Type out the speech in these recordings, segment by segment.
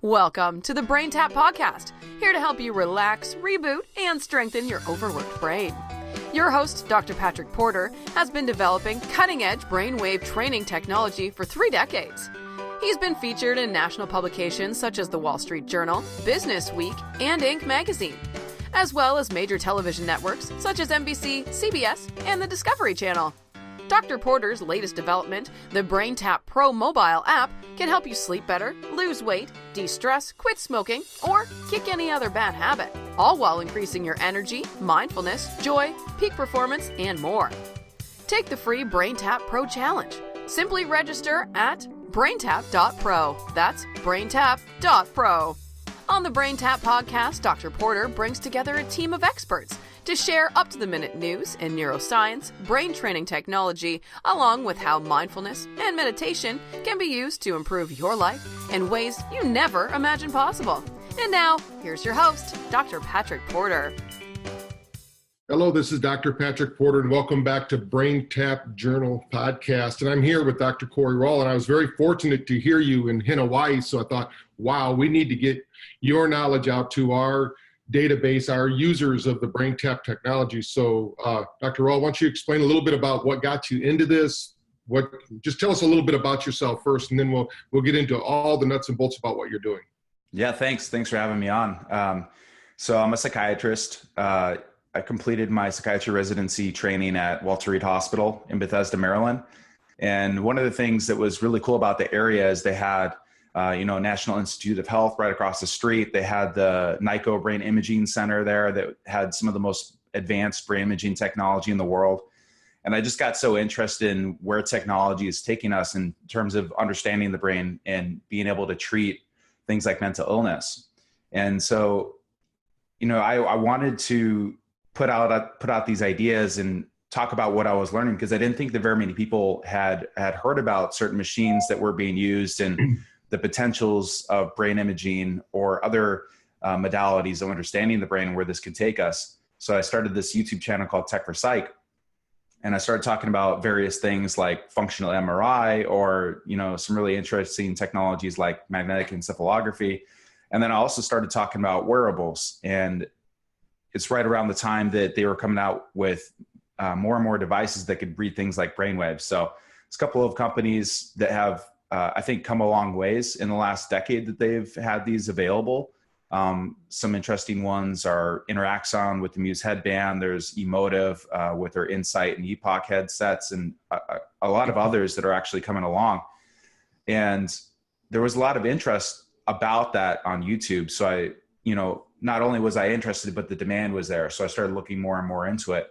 Welcome to the Braintap Podcast, here to help you relax, reboot, and strengthen your overworked brain. Your host, Dr. Patrick Porter, has been developing cutting-edge brainwave training technology for 3 decades. He's been featured in national publications such as the Wall Street Journal, Business Week, and Inc. magazine, as well as major television networks such as NBC, CBS, and the Discovery Channel. Dr. Porter's latest development, the Braintap Pro mobile app, can help you sleep better, lose weight, de-stress, quit smoking, or kick any other bad habit, all while increasing your energy, mindfulness, joy, peak performance, and more. Take the free Braintap Pro Challenge. Simply register at braintap.pro. That's braintap.pro. On the Braintap Podcast, Dr. Porter brings together a team of experts to share up-to-the-minute news in neuroscience, brain training technology, along with how mindfulness and meditation can be used to improve your life in ways you never imagined possible. And now, here's your host, Dr. Patrick Porter. Hello, this is Dr. Patrick Porter, and welcome back to Braintap Journal Podcast. And I'm here with Dr. Cody Rall, and I was very fortunate to hear you in Hawaii, so I thought, wow, we need to get your knowledge out to our database, our users of the Braintap technology. So, Dr. Rall, why don't you explain a little bit about what got you into this? Just tell us a little bit about yourself first, and then we'll get into all the nuts and bolts about what you're doing. Yeah, thanks for having me on. So I'm a psychiatrist. I completed my psychiatry residency training at Walter Reed Hospital in Bethesda, Maryland. And one of the things that was really cool about the area is they had National Institute of Health right across the street. They had the NICO Brain Imaging Center there that had some of the most advanced brain imaging technology in the world. And I just got so interested in where technology is taking us in terms of understanding the brain and being able to treat things like mental illness. And so, I wanted to put out these ideas and talk about what I was learning, because I didn't think that very many people had heard about certain machines that were being used and the potentials of brain imaging or other modalities of understanding the brain and where this could take us. So I started this YouTube channel called Tech for Psych, and I started talking about various things like functional MRI or, some really interesting technologies like magnetic encephalography. And then I also started talking about wearables, and it's right around the time that they were coming out with more and more devices that could read things like brainwaves. So it's a couple of companies that have I think come a long ways in the last decade that they've had these available. Some interesting ones are Interaxon with the Muse headband. There's Emotive with their Insight and Epoch headsets, and a lot of others that are actually coming along. And there was a lot of interest about that on YouTube. So I, not only was I interested, but the demand was there. So I started looking more and more into it.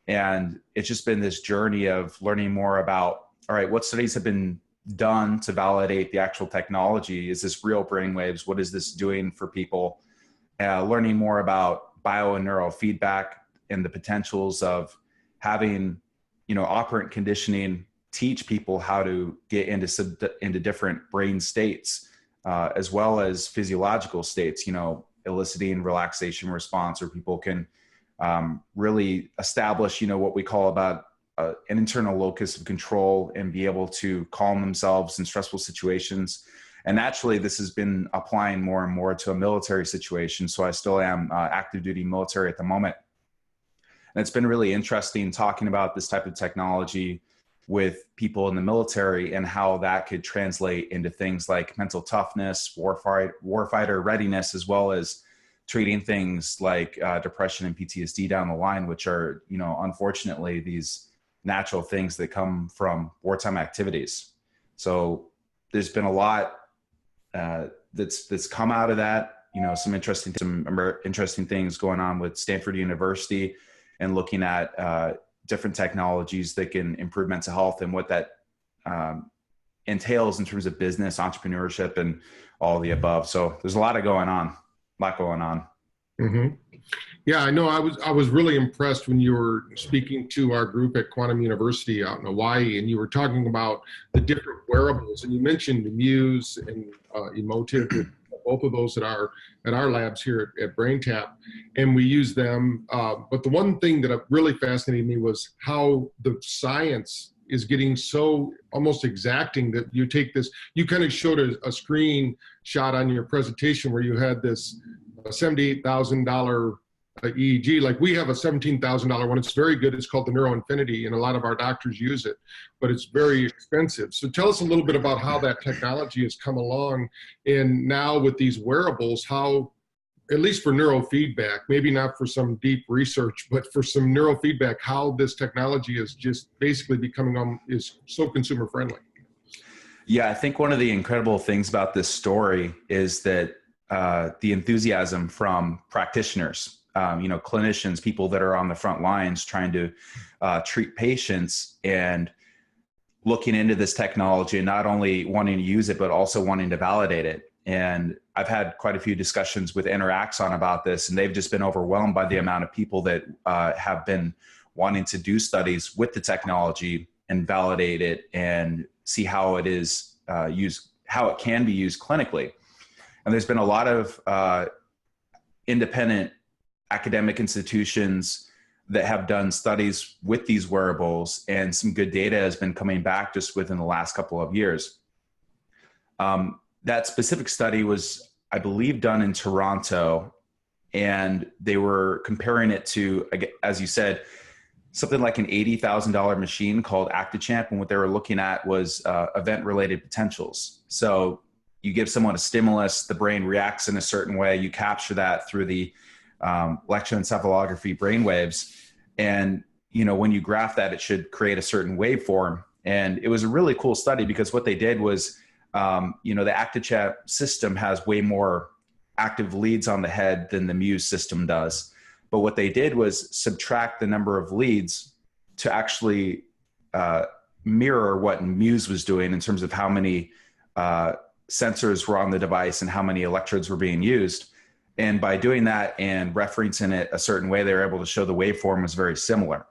And it's just been this journey of learning more about, all right, what studies have been done to validate the actual technology? Is this real brainwaves? What is this doing for people? Learning more about bio and neurofeedback and the potentials of having, operant conditioning teach people how to get into different brain states, as well as physiological states, eliciting relaxation response, where people can really establish, what we call about an internal locus of control and be able to calm themselves in stressful situations. And naturally, this has been applying more and more to a military situation. So I still am active duty military at the moment. And it's been really interesting talking about this type of technology with people in the military and how that could translate into things like mental toughness, warfighter readiness, as well as treating things like depression and PTSD down the line, which are, unfortunately, these natural things that come from wartime activities. So there's been a lot that's come out of that. Some interesting things going on with Stanford University and looking at different technologies that can improve mental health and what that entails in terms of business, entrepreneurship, and all the above. So there's a lot going on. Mm-hmm. Yeah, I know. I was really impressed when you were speaking to our group at Quantum University out in Hawaii, and you were talking about the different wearables, and you mentioned Muse and Emotive, both of those at our labs here at Braintap, and we use them. But the one thing that really fascinated me was how the science is getting so almost exacting that you take this, you kind of showed a screen shot on your presentation where you had this $78,000 EEG. Like we have a $17,000 one. It's very good. It's called the Neuro Infinity, and a lot of our doctors use it, but it's very expensive. So tell us a little bit about how that technology has come along, and now with these wearables, how, at least for neurofeedback, maybe not for some deep research, but for some neurofeedback, how this technology is just basically becoming is so consumer friendly. Yeah, I think one of the incredible things about this story is that the enthusiasm from practitioners, clinicians, people that are on the front lines trying to treat patients and looking into this technology and not only wanting to use it, but also wanting to validate it. And I've had quite a few discussions with Interaxon about this, and they've just been overwhelmed by the amount of people that have been wanting to do studies with the technology and validate it and see how it is used, how it can be used clinically. And there's been a lot of independent academic institutions that have done studies with these wearables, and some good data has been coming back just within the last couple of years. That specific study was, I believe, done in Toronto, and they were comparing it to, as you said, something like an $80,000 machine called ActiChamp, and what they were looking at was event-related potentials. So you give someone a stimulus, the brain reacts in a certain way, you capture that through the electroencephalography brain waves, and when you graph that, it should create a certain waveform. And it was a really cool study because what they did was, the ActiChamp system has way more active leads on the head than the Muse system does. But what they did was subtract the number of leads to actually mirror what Muse was doing in terms of how many sensors were on the device and how many electrodes were being used. And by doing that and referencing it a certain way, they were able to show the waveform was very similar.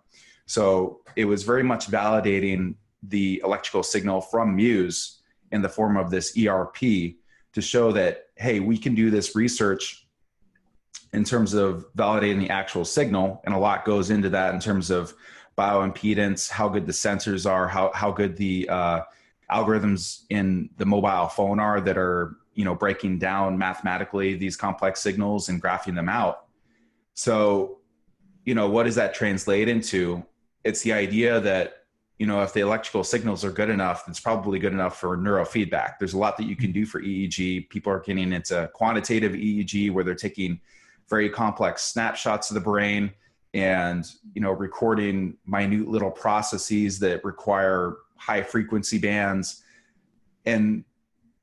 So it was very much validating the electrical signal from Muse in the form of this ERP to show that, hey, we can do this research in terms of validating the actual signal. And a lot goes into that in terms of bioimpedance, how good the sensors are, how good the algorithms in the mobile phone are that are, breaking down mathematically these complex signals and graphing them out. So, what does that translate into? It's the idea that, if the electrical signals are good enough, it's probably good enough for neurofeedback. There's a lot that you can do for EEG. People are getting into quantitative EEG where they're taking very complex snapshots of the brain and, recording minute little processes that require high frequency bands. And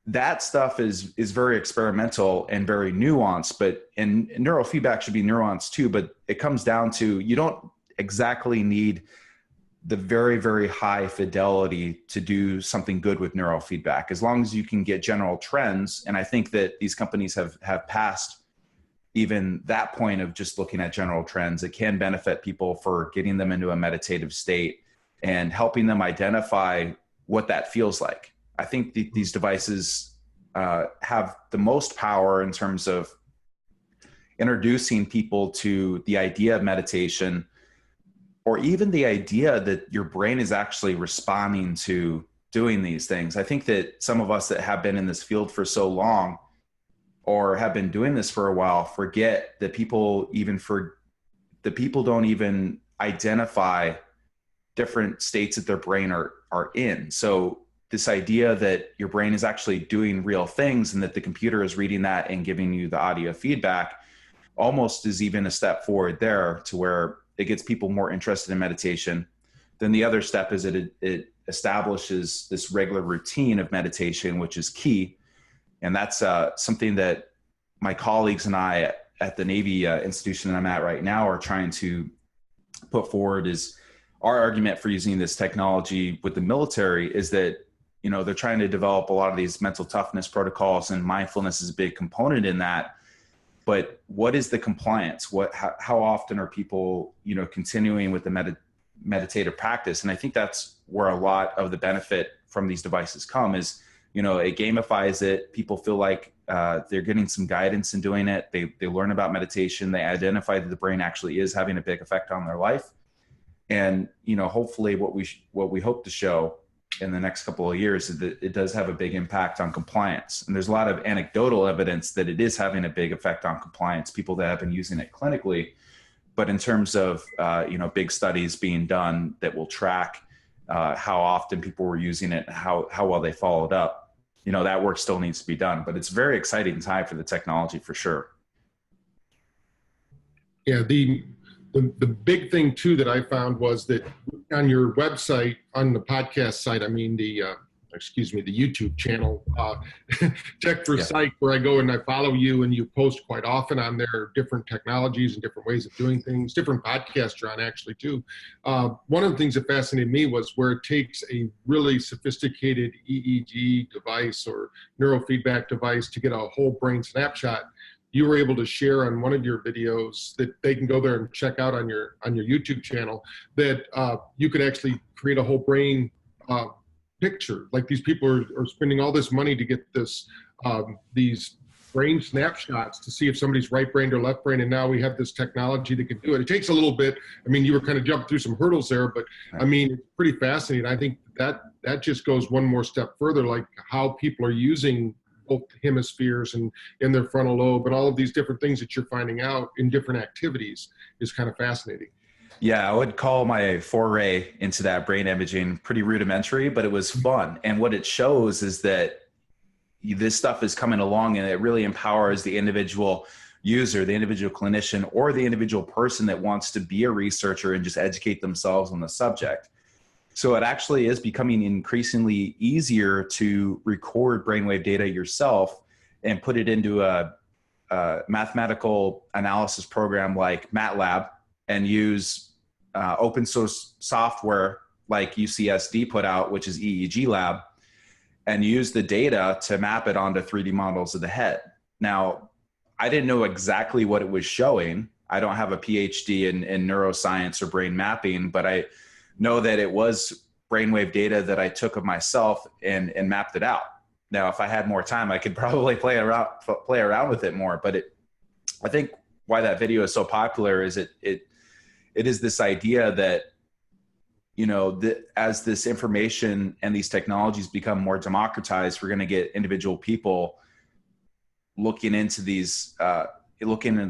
that stuff is very experimental and very nuanced, and neurofeedback should be nuanced too, but it comes down to, you don't exactly need the very, very high fidelity to do something good with neurofeedback, as long as you can get general trends. And I think that these companies have passed even that point of just looking at general trends. It can benefit people for getting them into a meditative state and helping them identify what that feels like. I think these devices have the most power in terms of introducing people to the idea of meditation, or even the idea that your brain is actually responding to doing these things. I think that some of us that have been in this field for so long or have been doing this for a while forget that people don't even identify different states that their brain are in. So this idea that your brain is actually doing real things and that the computer is reading that and giving you the audio feedback almost is even a step forward there, to where it gets people more interested in meditation. Then the other step is that it establishes this regular routine of meditation, which is key. And that's something that my colleagues and I at the Navy institution that I'm at right now are trying to put forward. Is our argument for using this technology with the military is that, they're trying to develop a lot of these mental toughness protocols, and mindfulness is a big component in that. But what is the compliance? How often are people, continuing with the meditative practice? And I think that's where a lot of the benefit from these devices come is, it gamifies it. People feel like they're getting some guidance in doing it. They learn about meditation. They identify that the brain actually is having a big effect on their life. And, hopefully what we hope to show in the next couple of years is that it does have a big impact on compliance. And there's a lot of anecdotal evidence that it is having a big effect on compliance, people that have been using it clinically. But in terms of, big studies being done that will track how often people were using it, and how well they followed up, that work still needs to be done. But it's a very exciting time for the technology for sure. Yeah, the big thing too that I found was that on your website, on the podcast site, the YouTube channel, Tech for Psych, where I go and I follow you, and you post quite often on there different technologies and different ways of doing things, different podcasts you're on actually too. One of the things that fascinated me was where it takes a really sophisticated EEG device or neurofeedback device to get a whole brain snapshot. You were able to share on one of your videos that they can go there and check out on your YouTube channel, that you could actually create a whole brain picture. Like, these people are spending all this money to get these brain snapshots to see if somebody's right-brained or left-brained, and now we have this technology that can do it. It takes a little bit. You were kind of jumping through some hurdles there, but it's pretty fascinating. I think that just goes one more step further, like how people are using both hemispheres and in their frontal lobe, and all of these different things that you're finding out in different activities is kind of fascinating. Yeah, I would call my foray into that brain imaging pretty rudimentary, but it was fun. And what it shows is that this stuff is coming along, and it really empowers the individual user, the individual clinician, or the individual person that wants to be a researcher and just educate themselves on the subject. So it actually is becoming increasingly easier to record brainwave data yourself and put it into a mathematical analysis program like MATLAB, and use open source software like UCSD put out, which is EEG Lab, and use the data to map it onto 3D models of the head. Now, I didn't know exactly what it was showing. I don't have a PhD in neuroscience or brain mapping, but I know that it was brainwave data that I took of myself and mapped it out. Now, if I had more time, I could probably play around with it more. But I think why that video is so popular is it is this idea that, as this information and these technologies become more democratized, we're going to get individual people looking into the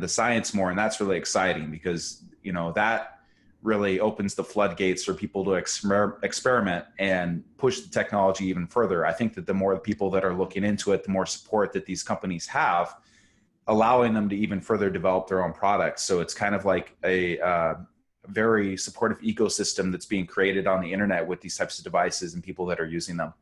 science more. And that's really exciting, because, that really opens the floodgates for people to experiment and push the technology even further. I think that the more people that are looking into it, the more support that these companies have, allowing them to even further develop their own products. So it's kind of like a very supportive ecosystem that's being created on the internet with these types of devices and people that are using them.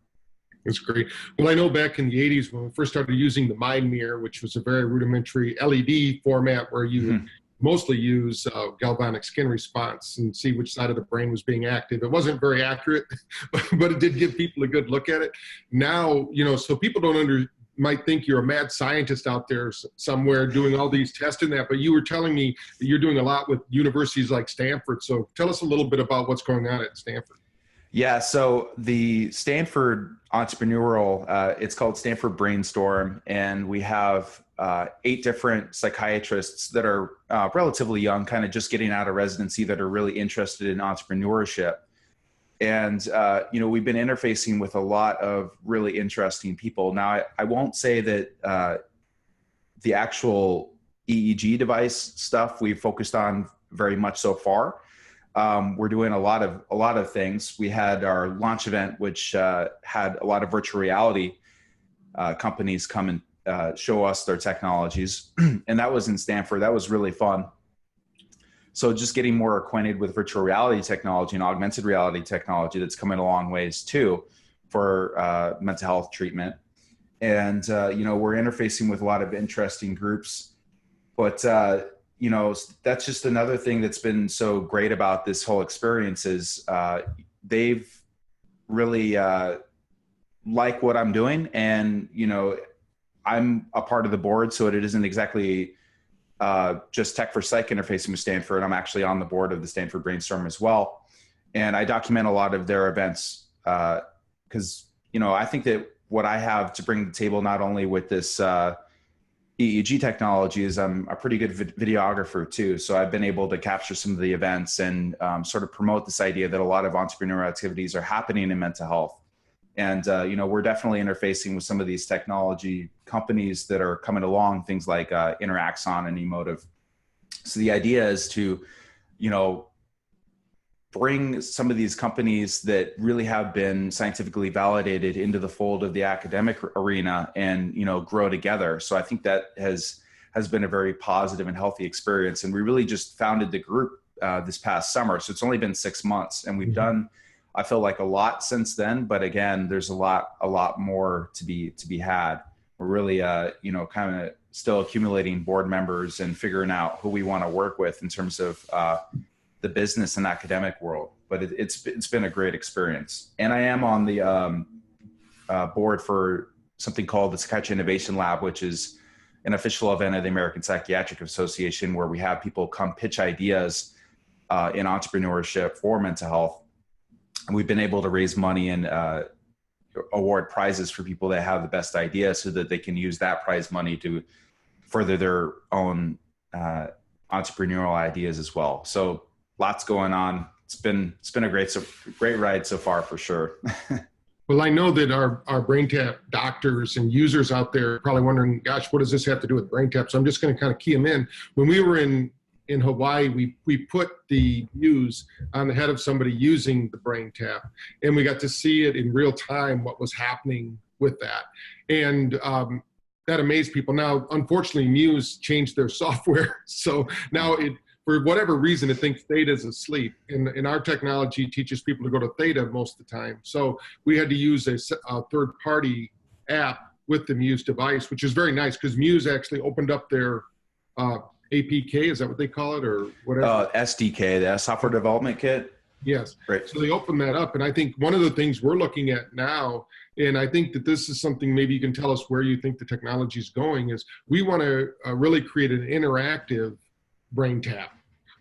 That's great. Well, I know back in the 80s when we first started using the Mind Mirror, which was a very rudimentary LED format where you mostly use galvanic skin response and see which side of the brain was being active. It wasn't very accurate, but it did give people a good look at it. Now, so people might think you're a mad scientist out there somewhere doing all these tests and that, but you were telling me that you're doing a lot with universities like Stanford. So tell us a little bit about what's going on at Stanford. Yeah, so the Stanford entrepreneurial, it's called Stanford Brainstorm, and we have 8 different psychiatrists that are relatively young, kind of just getting out of residency, that are really interested in entrepreneurship. And, we've been interfacing with a lot of really interesting people. Now, I won't say that the actual EEG device stuff we've focused on very much so far. We're doing a lot of things. We had our launch event, which had a lot of virtual reality companies come and show us their technologies. And that was in Stanford. That was really fun. So just getting more acquainted with virtual reality technology and augmented reality technology, that's coming a long ways too for mental health treatment. And, we're interfacing with a lot of interesting groups, but, that's just another thing that's been so great about this whole experience is they've really like what I'm doing. And, I'm a part of the board, so it isn't exactly just Tech for Psych interfacing with Stanford. I'm actually on the board of the Stanford Brainstorm as well. And I document a lot of their events because, I think that what I have to bring to the table, not only with this EEG technology is I'm a pretty good videographer too. So I've been able to capture some of the events and sort of promote this idea that a lot of entrepreneurial activities are happening in mental health. And, we're definitely interfacing with some of these technology companies that are coming along, things like Interaxon and Emotive. So the idea is to, bring some of these companies that really have been scientifically validated into the fold of the academic arena and, grow together. So I think that has been a very positive and healthy experience. And we really just founded the group this past summer. So it's only been 6 months, and we've done, I feel like, a lot since then. But again, there's a lot more to be had. We're really, kind of still accumulating board members and figuring out who we want to work with in terms of the business and academic world. But it's been a great experience. And I am on the board for something called the Scotch Innovation Lab, which is an official event of the American Psychiatric Association, where we have people come pitch ideas in entrepreneurship for mental health. And we've been able to raise money and award prizes for people that have the best ideas, so that they can use that prize money to further their own entrepreneurial ideas as well. So lots going on. It's been a great ride so far, for sure. Well, I know that our Braintap doctors and users out there are probably wondering, gosh, what does this have to do with Braintap? So I'm just going to kind of key them in. When we were in Hawaii, we put the Muse on the head of somebody using the Braintap, and we got to see it in real time, what was happening with that. And that amazed people. Now, unfortunately, Muse changed their software. So now for whatever reason, it thinks theta is asleep. And our technology teaches people to go to theta most of the time. So we had to use a third-party app with the Muse device, which is very nice, because Muse actually opened up their APK, is that what they call it, or whatever? SDK, the software development kit. Yes. Right. So they opened that up. And I think one of the things we're looking at now, and I think that this is something maybe you can tell us where you think the technology is going, is we want to really create an interactive Braintap,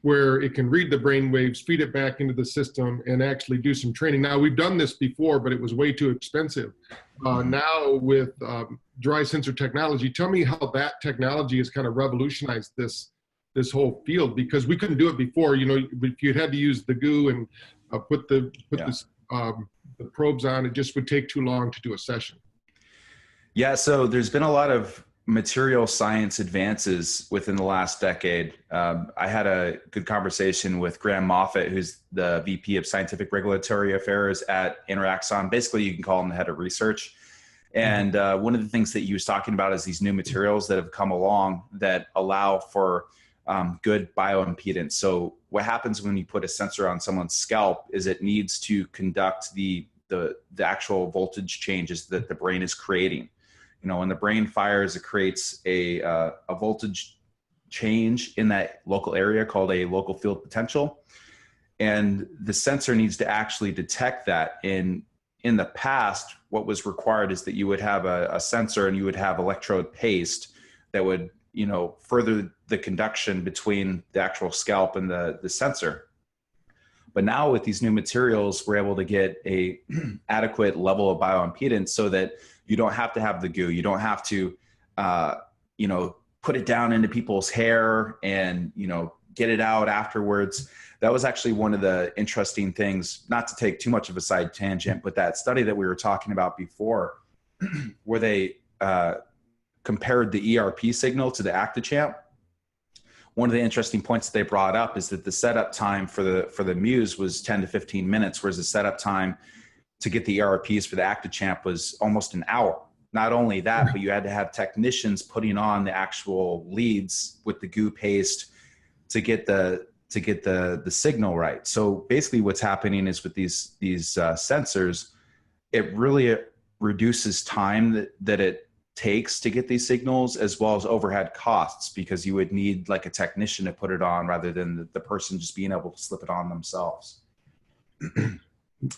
where it can read the brain waves, feed it back into the system, and actually do some training. Now, we've done this before, but it was way too expensive. Now with dry sensor technology, tell me how that technology has kind of revolutionized this whole field, because we couldn't do it before. If you had to use the goo and put the probes on, it just would take too long to do a session. Yeah, so there's been a lot of material science advances within the last decade. I had a good conversation with Graham Moffat, who's the VP of Scientific Regulatory Affairs at Interaxon. Basically, you can call him the head of research. And one of the things that he was talking about is these new materials that have come along that allow for good bioimpedance. So what happens when you put a sensor on someone's scalp is it needs to conduct the actual voltage changes that the brain is creating. When the brain fires, it creates a voltage change in that local area called a local field potential. And the sensor needs to actually detect that. In the past, what was required is that you would have a sensor and you would have electrode paste that would, further the conduction between the actual scalp and the sensor. But now with these new materials, we're able to get a adequate level of bioimpedance so that you don't have to have the goo. You don't have to, put it down into people's hair and, get it out afterwards. That was actually one of the interesting things, not to take too much of a side tangent, but that study that we were talking about before, where they compared the ERP signal to the ActiChamp. One of the interesting points that they brought up is that the setup time for the Muse was 10 to 15 minutes, whereas the setup time to get the ERPs for the ActiChamp was almost an hour. Not only that, but you had to have technicians putting on the actual leads with the goo paste to get the signal right. So basically what's happening is with these sensors, it really reduces time that it takes to get these signals, as well as overhead costs, because you would need like a technician to put it on rather than the person just being able to slip it on themselves.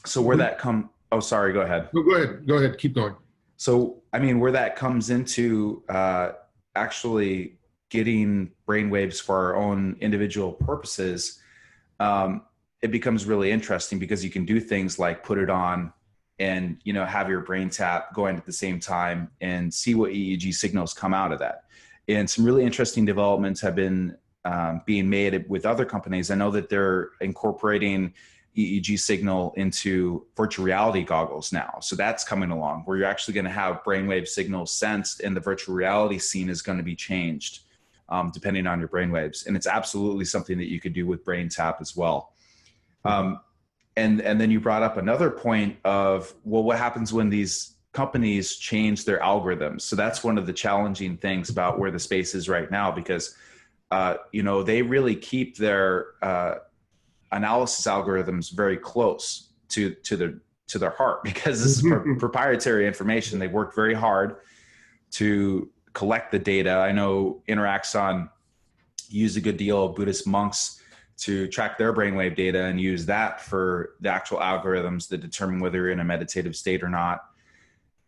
So where that oh, sorry, go ahead. No, go ahead, keep going. So, where that comes into actually getting brainwaves for our own individual purposes, it becomes really interesting, because you can do things like put it on and, have your Braintap going at the same time and see what EEG signals come out of that. And some really interesting developments have been being made with other companies. I know that they're incorporating EEG signal into virtual reality goggles now. So that's coming along, where you're actually going to have brainwave signals sensed, and the virtual reality scene is going to be changed depending on your brainwaves. And it's absolutely something that you could do with Braintap as well. And then you brought up another point of, well, what happens when these companies change their algorithms? So that's one of the challenging things about where the space is right now, because they really keep their analysis algorithms very close to their heart, because this is proprietary information. They worked very hard to collect the data. I know Interaxon used a good deal of Buddhist monks to track their brainwave data and use that for the actual algorithms that determine whether you're in a meditative state or not.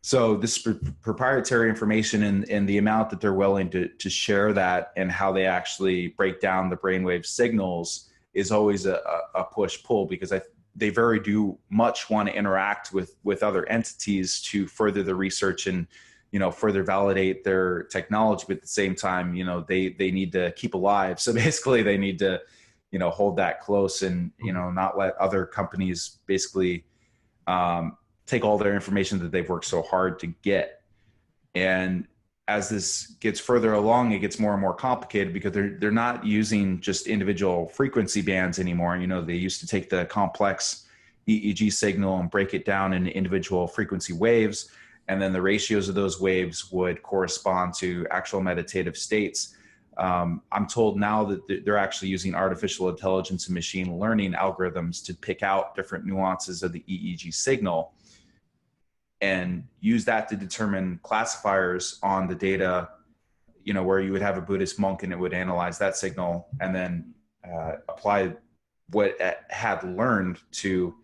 So this proprietary information and the amount that they're willing to share that, and how they actually break down the brainwave signals, is always a push-pull, because they very do much want to interact with other entities to further the research and further validate their technology. But at the same time, they need to keep alive. So basically they need to hold that close and not let other companies basically take all their information that they've worked so hard to get. And as this gets further along, it gets more and more complicated, because they're not using just individual frequency bands anymore. They used to take the complex EEG signal and break it down into individual frequency waves, and then the ratios of those waves would correspond to actual meditative states. I'm told now that they're actually using artificial intelligence and machine learning algorithms to pick out different nuances of the EEG signal and use that to determine classifiers on the data, where you would have a Buddhist monk and it would analyze that signal and then apply what it had learned to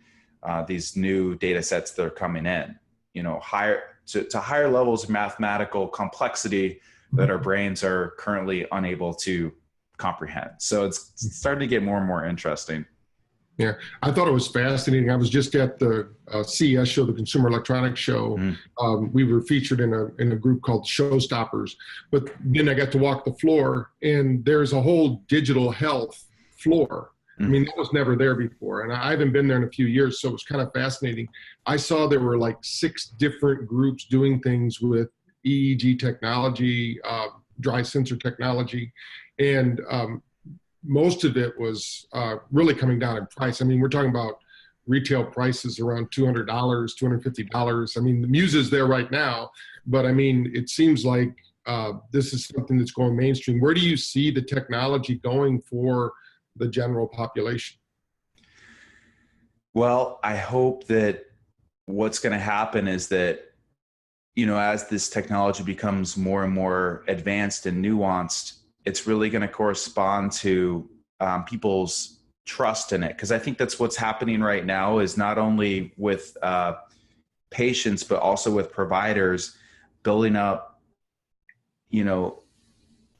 these new data sets that are coming in, higher to higher levels of mathematical complexity that our brains are currently unable to comprehend. So it's starting to get more and more interesting. Yeah, I thought it was fascinating. I was just at the CES show, the Consumer Electronics Show. We were featured in a group called Showstoppers, but then I got to walk the floor, and there's a whole digital health floor. I mean, that was never there before, and I haven't been there in a few years, so it was kind of fascinating. I saw there were like 6 different groups doing things with EEG technology, dry sensor technology, and most of it was really coming down in price. I mean, we're talking about retail prices around $200, $250. I mean, the Muse is there right now, but I mean, it seems like this is something that's going mainstream. Where do you see the technology going for the general population? Well, I hope that what's going to happen is that, as this technology becomes more and more advanced and nuanced, it's really going to correspond to people's trust in it. Because I think that's what's happening right now, is not only with patients, but also with providers building up,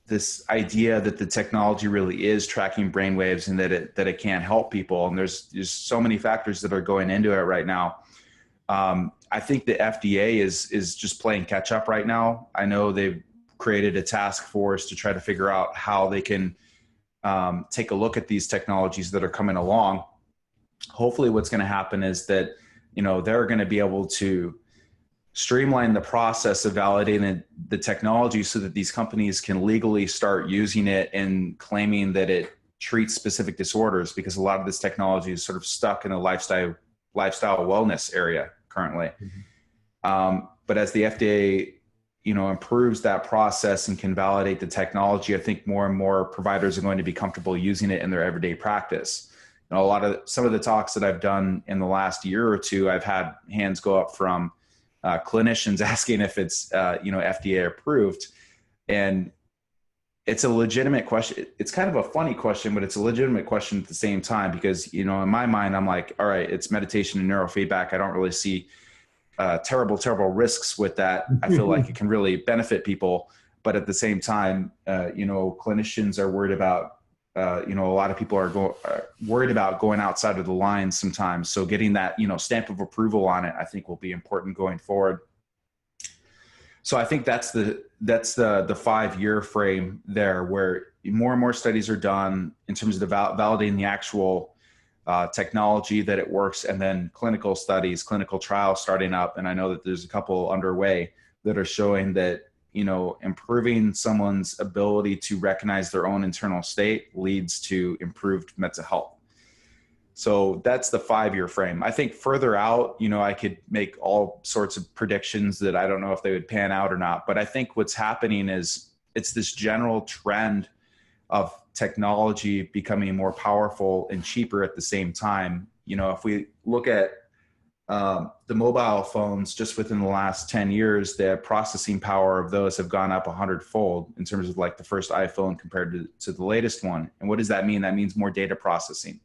this idea that the technology really is tracking brainwaves and that it can help people. And there's so many factors that are going into it right now. I think the FDA is just playing catch up right now. I know they've created a task force to try to figure out how they can take a look at these technologies that are coming along. Hopefully what's going to happen is that, they're going to be able to streamline the process of validating the technology so that these companies can legally start using it and claiming that it treats specific disorders, because a lot of this technology is sort of stuck in a lifestyle wellness area currently. But as the FDA, improves that process and can validate the technology, I think more and more providers are going to be comfortable using it in their everyday practice. Some of the talks that I've done in the last year or two, I've had hands go up from clinicians asking if it's, FDA approved. And it's a legitimate question. It's kind of a funny question, but it's a legitimate question at the same time, because, in my mind, I'm like, all right, it's meditation and neurofeedback. I don't really see terrible risks with that. I feel like it can really benefit people. But at the same time, clinicians are worried about, a lot of people are worried about going outside of the lines sometimes. So getting that, stamp of approval on it, I think will be important going forward. So I think that's the 5-year frame there, where more and more studies are done in terms of validating the actual technology that it works, and then clinical studies, clinical trials starting up. And I know that there's a couple underway that are showing that, improving someone's ability to recognize their own internal state leads to improved mental health. So that's the 5-year frame. I think further out, I could make all sorts of predictions that I don't know if they would pan out or not. But I think what's happening is it's this general trend of technology becoming more powerful and cheaper at the same time. If we look at the mobile phones, just within the last 10 years, the processing power of those have gone up 100-fold in terms of like the first iPhone compared to the latest one. And what does that mean? That means more data processing.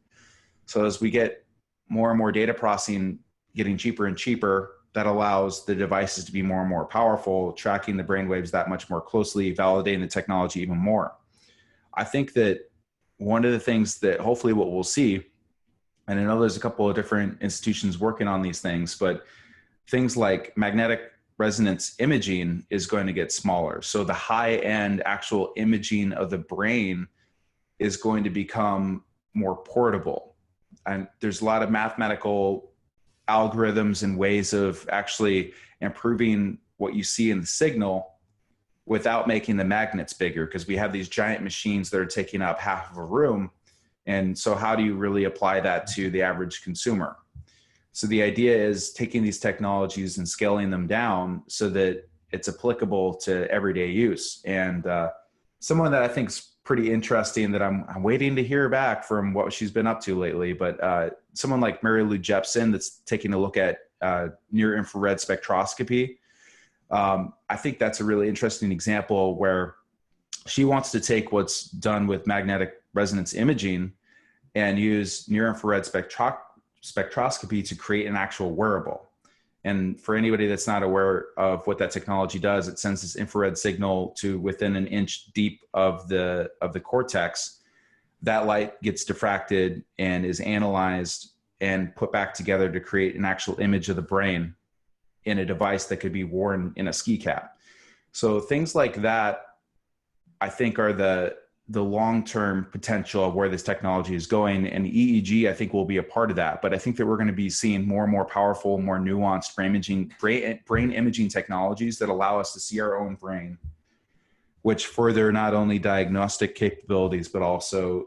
So as we get more and more data processing getting cheaper and cheaper, that allows the devices to be more and more powerful, tracking the brainwaves that much more closely, validating the technology even more. I think that one of the things that hopefully what we'll see, and I know there's a couple of different institutions working on these things, but things like magnetic resonance imaging is going to get smaller. So the high-end actual imaging of the brain is going to become more portable. And there's a lot of mathematical algorithms and ways of actually improving what you see in the signal without making the magnets bigger, because we have these giant machines that are taking up half of a room. And so how do you really apply that to the average consumer? So the idea is taking these technologies and scaling them down so that it's applicable to everyday use. And someone that I think is pretty interesting that I'm waiting to hear back from what she's been up to lately, but someone like Mary Lou Jepson that's taking a look at near infrared spectroscopy. I think that's a really interesting example where she wants to take what's done with magnetic resonance imaging and use near infrared spectroscopy to create an actual wearable. And for anybody that's not aware of what that technology does, it sends this infrared signal to within an inch deep of the cortex. That light gets diffracted and is analyzed and put back together to create an actual image of the brain in a device that could be worn in a ski cap. So things like that, I think, are the long-term potential of where this technology is going. And EEG, I think, will be a part of that. But I think that we're going to be seeing more and more powerful, more nuanced brain imaging technologies that allow us to see our own brain, which further not only diagnostic capabilities, but also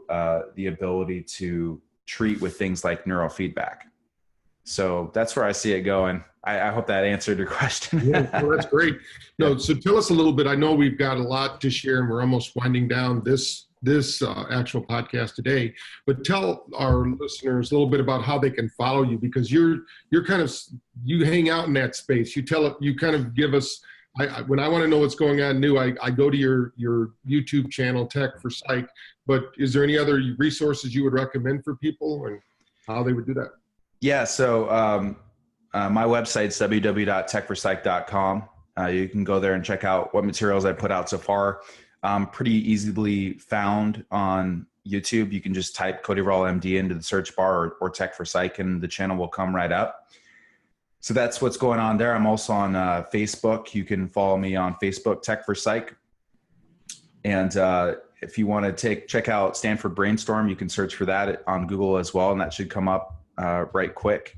the ability to treat with things like neurofeedback. So that's where I see it going. I hope that answered your question. Yeah, well, that's great. No, so tell us a little bit. I know we've got a lot to share, and we're almost winding down this actual podcast today. But tell our listeners a little bit about how they can follow you, because you're kind of, you hang out in that space. You kind of give us. When I want to know what's going on new, I go to your YouTube channel, Tech for Psych. But is there any other resources you would recommend for people and how they would do that? Yeah. So my website's www.techforpsych.com. You can go there and check out what materials I put out so far. Pretty easily found on YouTube. You can just type Cody Rall MD into the search bar or Tech for Psych, and the channel will come right up. So that's what's going on there. I'm also on Facebook. You can follow me on Facebook, Tech for Psych. And if you want to check out Stanford Brainstorm, you can search for that on Google as well, and that should come up right quick.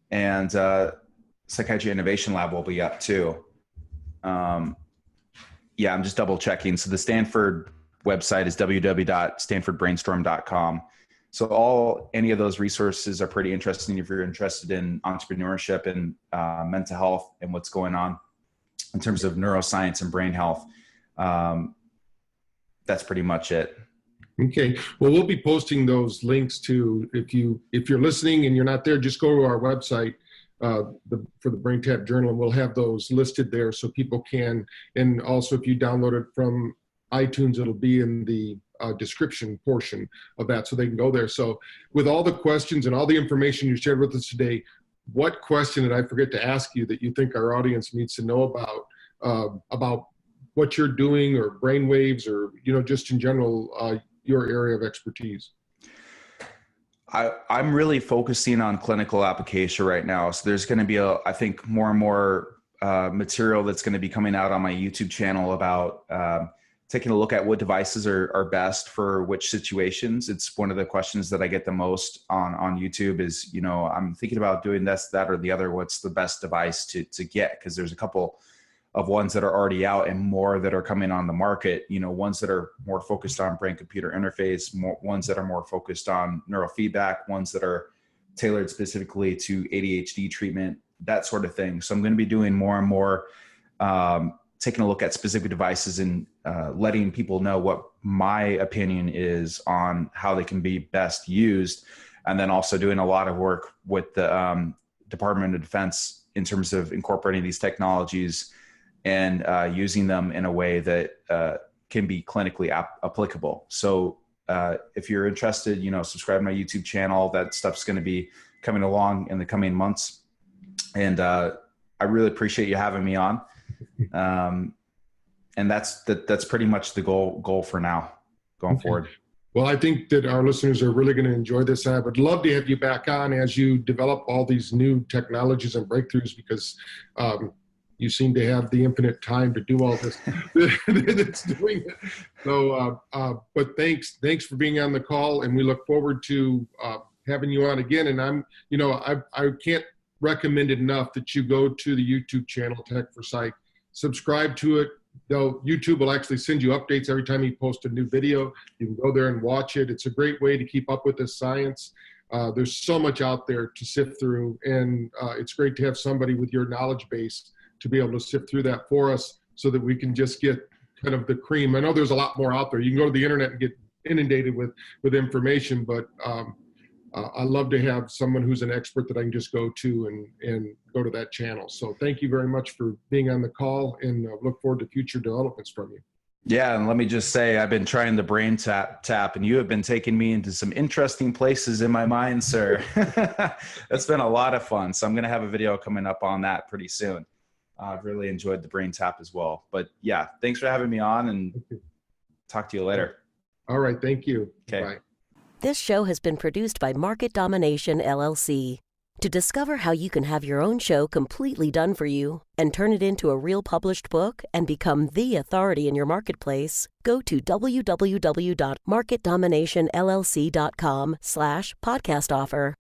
And Scotch Innovation Lab will be up too. Yeah, I'm just double checking. So the Stanford website is www.stanfordbrainstorm.com. So any of those resources are pretty interesting if you're interested in entrepreneurship and mental health and what's going on in terms of neuroscience and brain health. That's pretty much it. Okay. Well, we'll be posting those links to, if you're listening and you're not there, just go to our website for the Braintap Journal, and we'll have those listed there so people can. And also, if you download it from iTunes, it'll be in the description portion of that, so they can go there. So with all the questions and all the information you shared with us today, what question did I forget to ask you that you think our audience needs to know about what you're doing, or brainwaves, or just in general your area of expertise? I'm really focusing on clinical application right now. So there's going to be I think more and more material that's going to be coming out on my YouTube channel about taking a look at what devices are best for which situations. It's one of the questions that I get the most on YouTube is, I'm thinking about doing this, that, or the other. What's the best device to get? Because there's a couple of ones that are already out and more that are coming on the market, ones that are more focused on brain computer interface, ones that are more focused on neurofeedback, ones that are tailored specifically to ADHD treatment, that sort of thing. So I'm going to be doing more and more, taking a look at specific devices and letting people know what my opinion is on how they can be best used. And then also doing a lot of work with the Department of Defense in terms of incorporating these technologies and using them in a way that can be clinically applicable. So if you're interested, subscribe to my YouTube channel. That stuff's going to be coming along in the coming months. And I really appreciate you having me on. And that's pretty much the goal for now going forward. Well, I think that our listeners are really going to enjoy this. I would love to have you back on as you develop all these new technologies and breakthroughs, because you seem to have the infinite time to do all this that's doing it. So, but thanks for being on the call, and we look forward to having you on again. And I can't recommend it enough that you go to the YouTube channel Tech for Psych, subscribe to it. Though YouTube will actually send you updates every time you post a new video. You can go there and watch it. It's a great way to keep up with this science. There's so much out there to sift through, and it's great to have somebody with your knowledge base to be able to sift through that for us so that we can just get kind of the cream. I know there's a lot more out there. You can go to the internet and get inundated with information, but I love to have someone who's an expert that I can just go to and go to that channel. So thank you very much for being on the call, and look forward to future developments from you. Yeah, and let me just say, I've been trying the Braintap, and you have been taking me into some interesting places in my mind, sir. That's been a lot of fun. So I'm going to have a video coming up on that pretty soon. I've really enjoyed the Braintap as well. But yeah, thanks for having me on, and talk to you later. All right, thank you. Okay. Bye. This show has been produced by Market Domination, LLC. To discover how you can have your own show completely done for you and turn it into a real published book and become the authority in your marketplace, go to www.marketdominationllc.com/podcast offer.